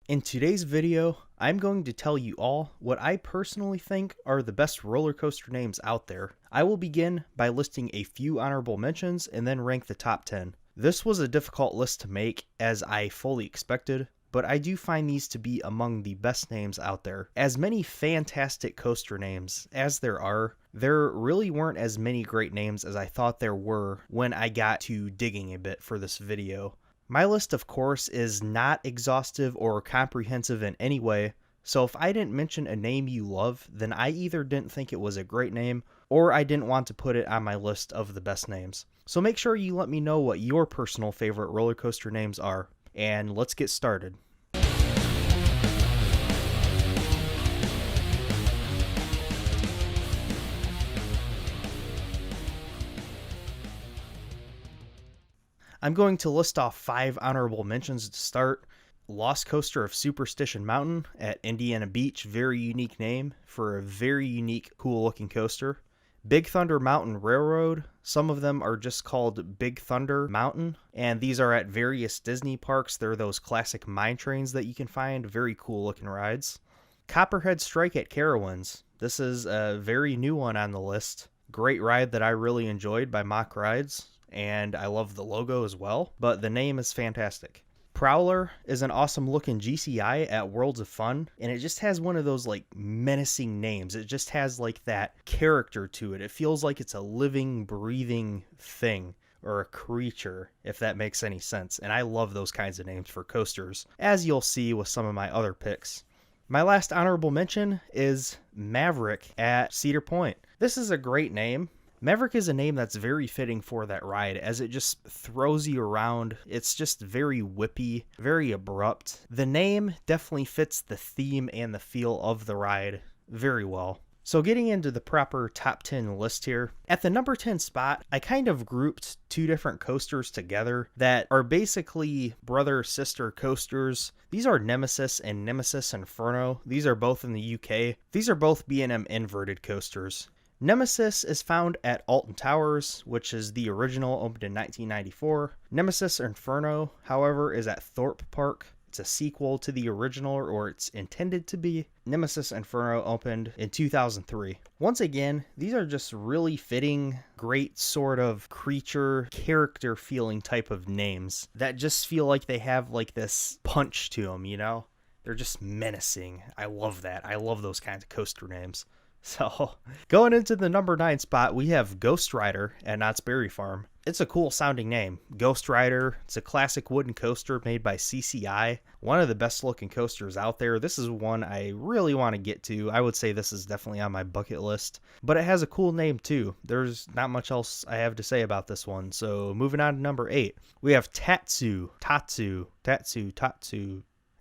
In today's video, I'm going to tell you all what I personally think are the best roller coaster names out there. I will begin by listing a few honorable mentions and then rank the top 10. This was a difficult list to make as I fully expected, but I do find these to be among the best names out there. As many fantastic coaster names as there really weren't as many great names as I thought there were when I got to digging a bit for this video. My list, of course, is not exhaustive or comprehensive in any way, so if I didn't mention a name you love, then I either didn't think it was a great name, or I didn't want to put it on my list of the best names. So make sure you let me know what your personal favorite roller coaster names are, and let's get started. I'm going to list off 5 honorable mentions to start. Lost Coaster of Superstition Mountain at Indiana Beach, very unique name for a very unique, cool looking coaster. Big Thunder Mountain Railroad, some of them are just called Big Thunder Mountain, and these are at various Disney parks. They're those classic mine trains that you can find, very cool looking rides. Copperhead Strike at Carowinds, this is a very new one on the list. Great ride that I really enjoyed by Mock Rides, and I love the logo as well, but the name is fantastic. Prowler is an awesome looking GCI at Worlds of Fun, and it just has one of those like menacing names. It just has like that character to it. It feels like it's a living, breathing thing or a creature, if that makes any sense. And I love those kinds of names for coasters, as you'll see with some of my other picks. My last honorable mention is Maverick at Cedar Point. This is a great name. Maverick is a name that's very fitting for that ride as it just throws you around. It's just very whippy, very abrupt. The name definitely fits the theme and the feel of the ride very well. So getting into the proper top 10 list here, at the number 10 spot, I kind of grouped 2 different coasters together that are basically brother-sister coasters. These are Nemesis and Nemesis Inferno. These are both in the UK. These are both B&M inverted coasters. Nemesis is found at Alton Towers, which is the original, opened in 1994. Nemesis Inferno, however, is at Thorpe Park. It's a sequel to the original, or it's intended to be. Nemesis Inferno opened in 2003. Once again, these are just really fitting, great sort of creature, character feeling type of names that just feel like they have like this punch to them, you know? They're just menacing. I love that. I love those kinds of coaster names. So, going into the number 9 spot, we have Ghost Rider at Knott's Berry Farm. It's a cool sounding name. Ghost Rider, it's a classic wooden coaster made by CCI. One of the best looking coasters out there. This is one I really want to get to. I would say this is definitely on my bucket list. But it has a cool name too. There's not much else I have to say about this one. So, moving on to number 8, we have Tatsu.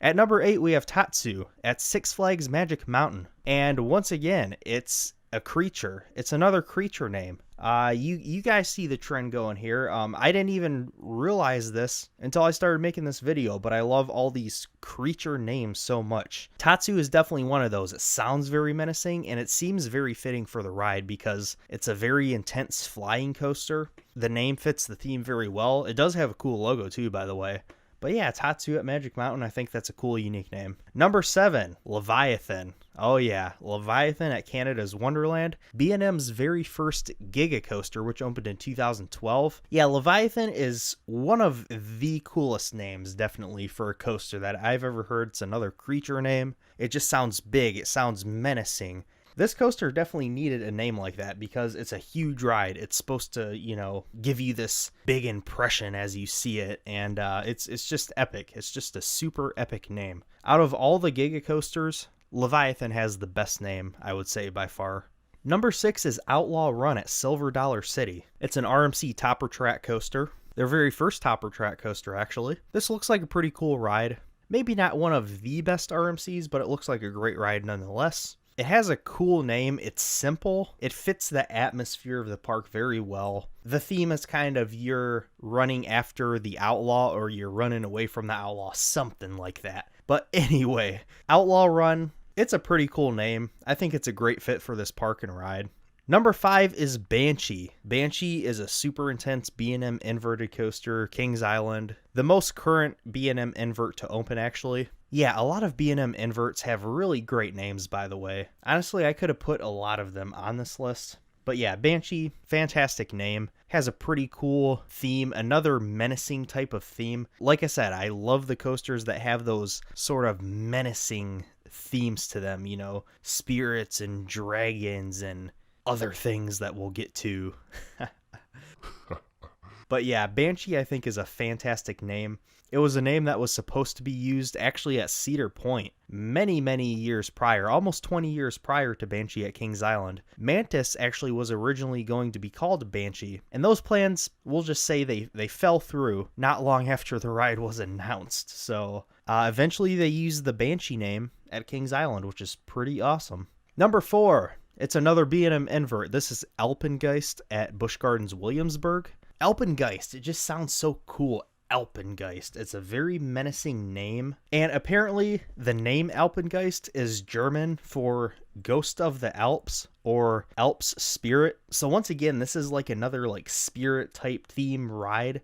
At number 8, we have Tatsu at Six Flags Magic Mountain. And once again, it's a creature. It's another creature name. You guys see the trend going here. I didn't even realize this until I started making this video, but I love all these creature names so much. Tatsu is definitely one of those. It sounds very menacing, and it seems very fitting for the ride because it's a very intense flying coaster. The name fits the theme very well. It does have a cool logo too, by the way. But yeah, Tatsu at Magic Mountain, I think that's a cool, unique name. Number 7, Leviathan. Oh yeah, Leviathan at Canada's Wonderland. B&M's very first Giga Coaster, which opened in 2012. Yeah, Leviathan is one of the coolest names, definitely, for a coaster that I've ever heard. It's another creature name. It just sounds big. It sounds menacing. This coaster definitely needed a name like that because it's a huge ride. It's supposed to, you know, give you this big impression as you see it, and it's just epic. It's just a super epic name. Out of all the Giga coasters, Leviathan has the best name, I would say, by far. Number 6 is Outlaw Run at Silver Dollar City. It's an RMC Topper Track coaster. Their very first Topper Track coaster, actually. This looks like a pretty cool ride. Maybe not one of the best RMCs, but it looks like a great ride nonetheless. It has a cool name. It's simple. It fits the atmosphere of the park very well. The theme is kind of you're running after the outlaw or you're running away from the outlaw, something like that. But anyway, Outlaw Run, it's a pretty cool name. I think it's a great fit for this park and ride. Number 5 is Banshee. Banshee is a super intense B&M inverted coaster, Kings Island. The most current B&M invert to open, actually. Yeah, a lot of B&M inverts have really great names, by the way. Honestly, I could have put a lot of them on this list. But yeah, Banshee, fantastic name. Has a pretty cool theme, another menacing type of theme. Like I said, I love the coasters that have those sort of menacing themes to them, you know, spirits and dragons and other things that we'll get to. But yeah, Banshee I think is a fantastic name. It was a name that was supposed to be used actually at Cedar Point many, many years prior, almost 20 years prior to Banshee at Kings Island. Mantis actually was originally going to be called Banshee, and those plans, we'll just say they fell through not long after the ride was announced. So eventually they used the Banshee name at Kings Island, which is pretty awesome. Number 4, it's another B&M invert. This is Alpengeist at Busch Gardens Williamsburg. Alpengeist, it just sounds so cool. Alpengeist. It's a very menacing name. And apparently the name Alpengeist is German for Ghost of the Alps or Alps Spirit. So once again, this is like another like spirit type theme ride.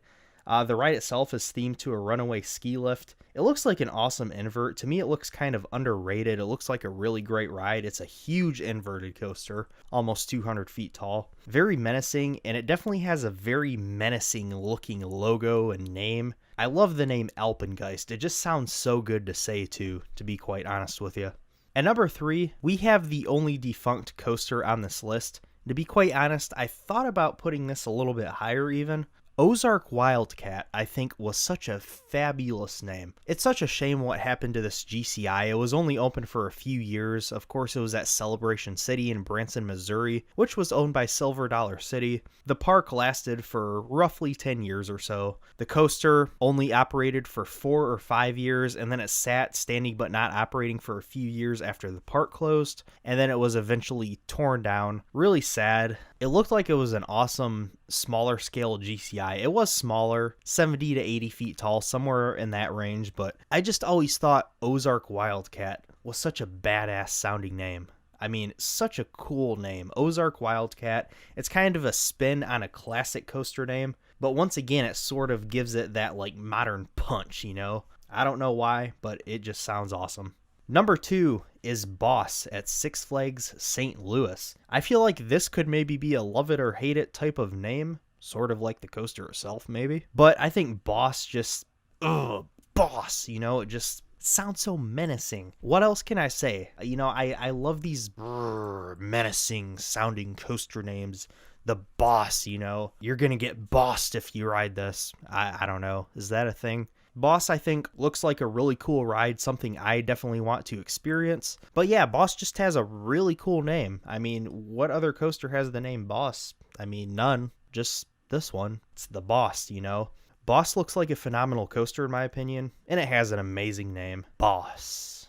The ride itself is themed to a runaway ski lift. It looks like an awesome invert. To me, it looks kind of underrated. It looks like a really great ride. It's a huge inverted coaster, almost 200 feet tall. Very menacing, and it definitely has a very menacing looking logo and name. I love the name Alpengeist. It just sounds so good to say too, to be quite honest with you. At number 3, we have the only defunct coaster on this list. To be quite honest, I thought about putting this a little bit higher even. Ozark Wildcat, I think, was such a fabulous name. It's such a shame what happened to this GCI. It was only open for a few years. Of course, it was at Celebration City in Branson, Missouri, which was owned by Silver Dollar City. The park lasted for roughly 10 years or so. The coaster only operated for 4 or 5 years, and then it sat standing but not operating for a few years after the park closed, and then it was eventually torn down. Really sad. It looked like it was an awesome smaller scale GCI. It was smaller, 70 to 80 feet tall, somewhere in that range, but I just always thought Ozark Wildcat was such a badass sounding name. I mean, such a cool name. Ozark Wildcat. It's kind of a spin on a classic coaster name, but once again, it sort of gives it that like modern punch, you know? I don't know why, but it just sounds awesome. Number 2 is Boss at Six Flags St. Louis. I feel like this could maybe be a love it or hate it type of name, sort of like the coaster itself maybe. But I think Boss just, Boss, you know, it just sounds so menacing. What else can I say? You know, I love these menacing sounding coaster names. The Boss, you know, you're gonna get bossed if you ride this. I don't know. Is that a thing? Boss, I think, looks like a really cool ride, something I definitely want to experience. But yeah, Boss just has a really cool name. I mean, what other coaster has the name Boss? I mean, none. Just this one. It's the Boss, you know? Boss looks like a phenomenal coaster in my opinion, and it has an amazing name. Boss.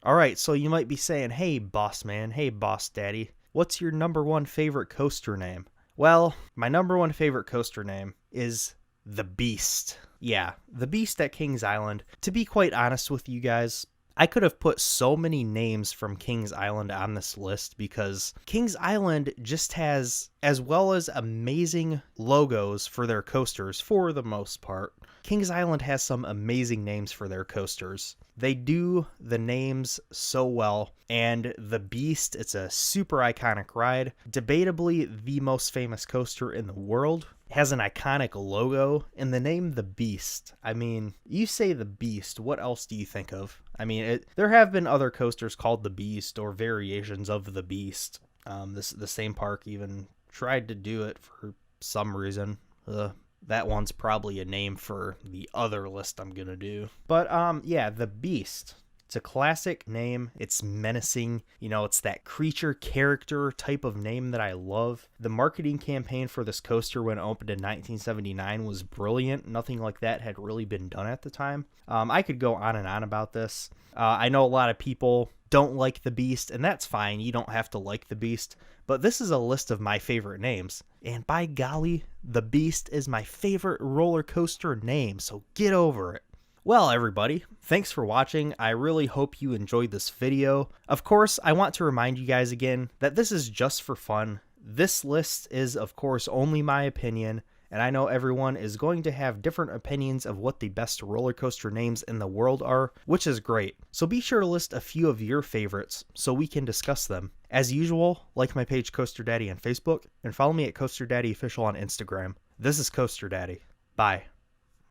Alright, so you might be saying, hey Boss Man, hey Boss Daddy, what's your number 1 favorite coaster name? Well, my number 1 favorite coaster name is The Beast. Yeah, The Beast at Kings Island. To be quite honest with you guys, I could have put so many names from Kings Island on this list because Kings Island just has, as well as amazing logos for their coasters for the most part, Kings Island has some amazing names for their coasters. They do the names so well, and The Beast, it's a super iconic ride, debatably the most famous coaster in the world, has an iconic logo, and the name The Beast. I mean, you say The Beast, what else do you think of? I mean, there have been other coasters called The Beast or variations of The Beast. The same park even tried to do it for some reason. That one's probably a name for the other list I'm gonna do. But yeah, The Beast. It's a classic name. It's menacing. You know, it's that creature character type of name that I love. The marketing campaign for this coaster when it opened in 1979 was brilliant. Nothing like that had really been done at the time. I could go on and on about this. I know a lot of people don't like The Beast, and that's fine. You don't have to like The Beast. But this is a list of my favorite names. And by golly, The Beast is my favorite roller coaster name, so get over it. Well, everybody, thanks for watching. I really hope you enjoyed this video. Of course, I want to remind you guys again that this is just for fun. This list is, of course, only my opinion, and I know everyone is going to have different opinions of what the best roller coaster names in the world are, which is great. So be sure to list a few of your favorites so we can discuss them. As usual, like my page Coaster Daddy on Facebook, and follow me at Coaster Daddy Official on Instagram. This is Coaster Daddy. Bye.